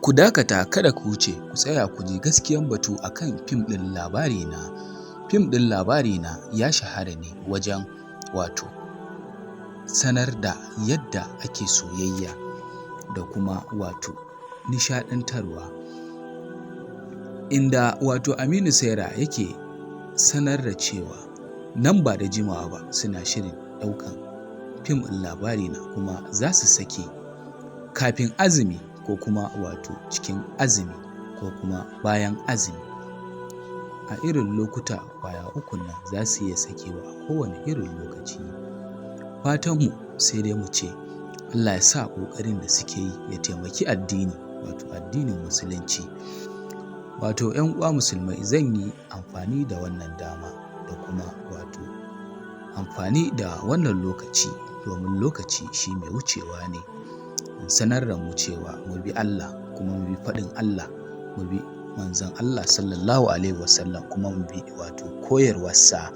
Ku dakata kada ku wuce ku tsaya ku ji gaskiyan batu akan fim ɗin Labarina. Fim ɗin Labarina ya shahara ne wajen sanar da yadda ake soyayya da kuma nishaɗantarwa. Inda Aminu Saira yake sanar da cewa nan ba da jimawa ba suna shirin ɗaukan fim ɗin Labarina kuma za su sake kafin azumi ko kuma cikin azumi ko kuma bayan azumi. A irin lokuta ƙwaya ukun nan za su iya sakewa a kowane irin lokaci. Fatanmu sai dai mu ce Allah ya sa ƙoƙarin da suke yi ya taimaki addini addinin musulunci. 'Yan uwa musulmai, zan yi amfani da wannan dama da kuma amfani da wannan lokaci domin lokaci shi mai wucewa ne. Sanar da mu cewa mu bi Allah kuma mu bi faɗin Allah, mu bi manzon Allah sallallahu alaihi wasallam kuma mu bi koyarwarsa.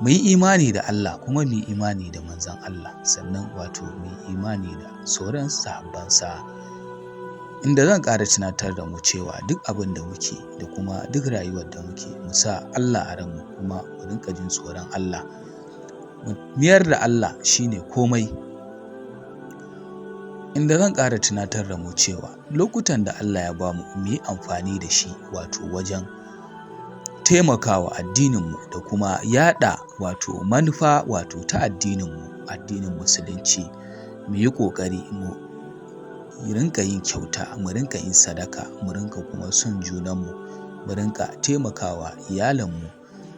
Mu yi imani da Allah kuma mu yi imani da manzon Allah, sannan mu yi imani da sauran sahabbansa. Inda zan ƙara tunatar da mu cewa duk abin da muke da kuma duk rayuwar da muke mu sa Allah a ranmu kuma mu rinƙa jin tsoron Allah. Mu miyar da Allah shine komai. Inda zan ƙara tunatar da mu cewa lokutan da Allah ya bamu mu yi amfani da shi wajen taimakawa addininmu da kuma yaɗa manufa ta addininmu, addinin musulunci. Mu yi ƙoƙari mu rinƙa yin kyauta, mu rinƙa yin sadaka, mu rinƙa kuma son junanmu, mu rinƙa taimakawa iyalanmu,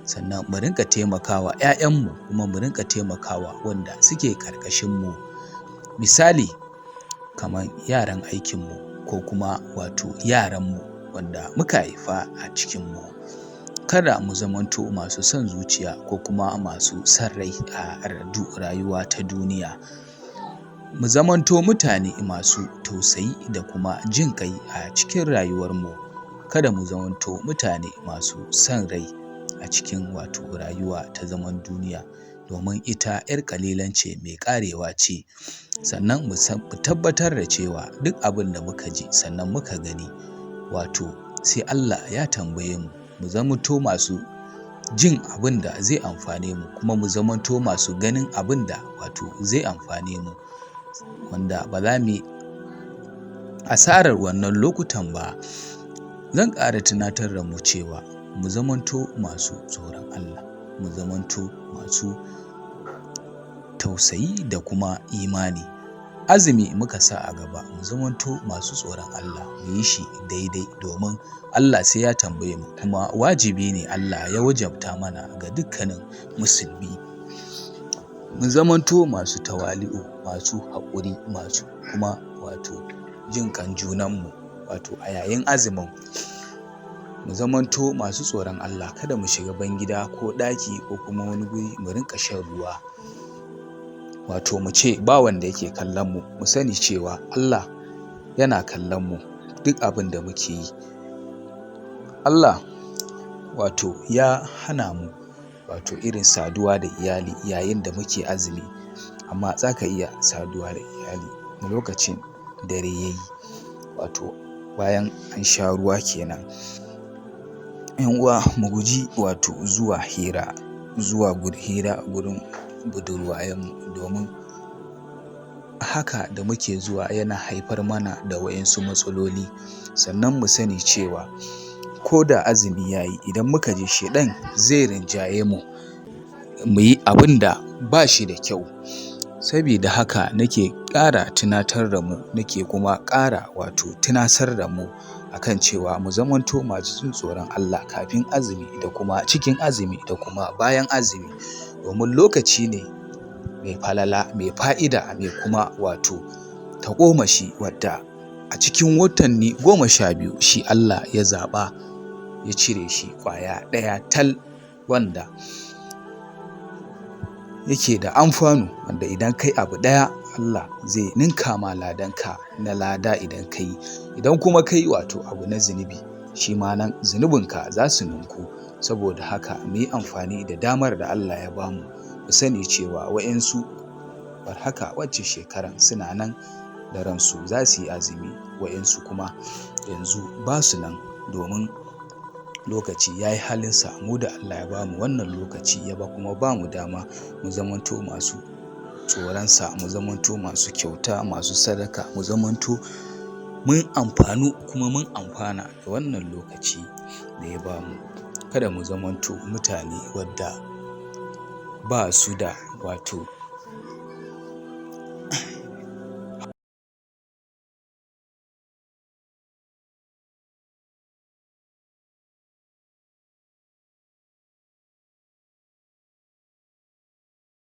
sannan mu rinƙa taimakawa 'ya'yanmu kuma mu rinƙa taimakawa wanda suke ƙarƙashinmu. Misali kamar yaran aikinmu ko kuma yaranmu wanda muka haifa a cikinmu. Kada mu zamanto masu son zuciya ko kuma masu son rai a rayuwa ta duniya. Mu zamanto mutane masu tausayi da kuma jin ƙai a cikin rayuwarmu. Kada mu zamanto mutane masu son rai a cikin rayuwa ta zaman duniya, domin ita 'yar ƙalilan ce mai ƙarewa ce. Sannan mu tabbatar da cewa duk abin da muka ji sannan muka gani sai Allah ya tambaye mu. Mu zamanto masu jin abin da zai amfane mu kuma mu zamanto masu ganin abin da zai amfane mu, wanda ba za mu yi asarar wannan lokutan ba. Zan ƙara tunatar da mu cewa mu zamanto masu tsoron Allah, mu zamanto masu tausayi da kuma imani. Azumi muka sa a gaba, mu zamanto masu tsoron Allah, mu yi shi daidai domin Allah sai ya tambaye mu, kuma wajibi ne Allah ya wajabta mana ga dukkanin musulmi. Mu zamanto masu tawali'u, masu haƙuri, masu kuma jin ƙan junanmu a yayin azumin. Mu zamanto masu tsoron Allah, kada mu shiga bangida ko ɗaki ko kuma wani guri mu rinƙa shan ruwa. Mu ce ba wanda yake kallon mu. Mu sani cewa Allah yana kallon mu duk abin da muke yi. Allah ya hana mu irin saduwa da iyali yayin da muke azumi, amma za ka iya saduwa da iyali lokacin dare ya yi, bayan an sha ruwa kenan. 'Yan uwa, mu guji zuwa hira gurin budurwayenmu, domin haka da muke zuwa yana haifar mana da waɗansu matsaloli. Sannan mu sani cewa ko da azumi ya yi, idan muka je shaiɗan zai rinjaye mu mu yi abin da ba shi da kyau. Sabida haka nake ƙara tunatar da mu, nake kuma ƙara tunasar da mu akan cewa mu zamanto masu jin tsoron Allah kafin azumi da kuma cikin azumi da kuma bayan azumi, domin lokaci ne mai falala, mai fa'ida, mai kuma tagomashi, wadda a cikin watanni 12 shi Allah ya zaɓa ya cire shi ƙwaya ɗaya tal, wanda yake da amfanu, wanda idan kai abu ɗaya Allah zai ninka ma ladanka na lada idan ka yi. Idan kuma ka yi abu na zunubi, shi ma nan zunubinka za su ninku. Saboda haka mu yi amfani da damar da Allah ya bamu. Mu sani cewa waɗansu war haka wacce shekaran suna nan da ransu za su yi azumi, wa'yansu kuma yanzu ba su nan domin lokaci ya yi halinsa. Mu da Allah ya ba mu wannan lokaci ya kuma ba mu dama mu zamanto masu tsoronsa, mu zamanto masu kyauta, masu sadaka, mu zamanto mun amfanu kuma mun amfana da wannan lokaci da ya ba mu. Kada mu zamanto mutane wadda ba su da